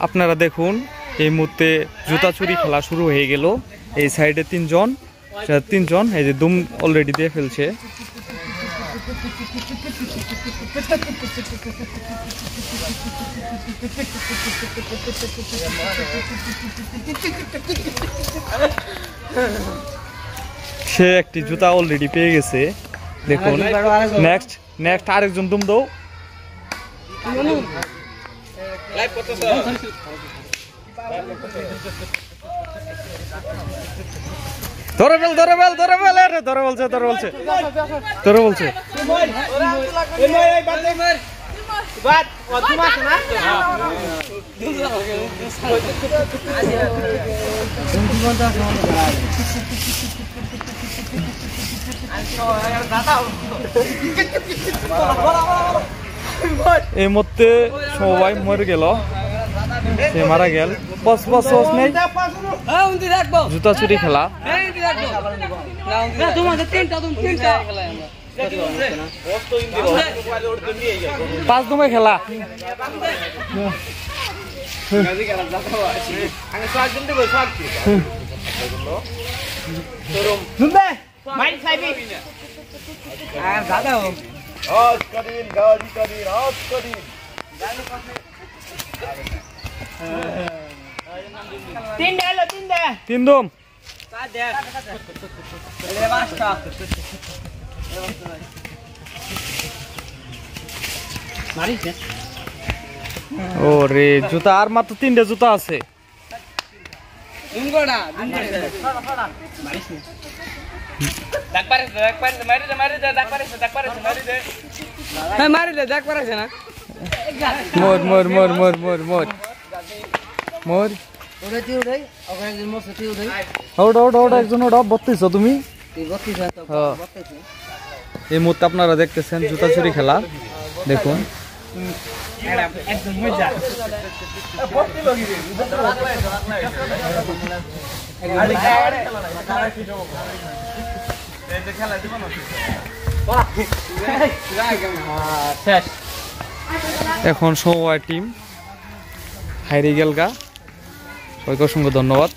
আপনারা দেখুন এই মুহূর্তে জুতা চুরি খেলা শুরু হয়ে গেল। এই সাইডে তিনজন এই যে দুম অলরেডি দিয়ে ফেলছে। সে একটি জুতা অলরেডি পেয়ে গেছে। দেখুন নেক্সট আরেকজন দুম দাও। ধরে বলছে এই মুহূর্তে সবাই মরে গেল, সে মারা গেল। নেই জুতা চুরি খেলা। পাঁচ দুমে খেলা। তিন দুম ও রে জুতা আর মাত্র তিনটে জুতা আছে। তুমি এই মুহূর্তে আপনারা দেখতেছেন জুতা চুরি খেলা। দেখুন এখন সবাই টিম হাইরে গেল গা। সবাইকে অসংখ্য ধন্যবাদ।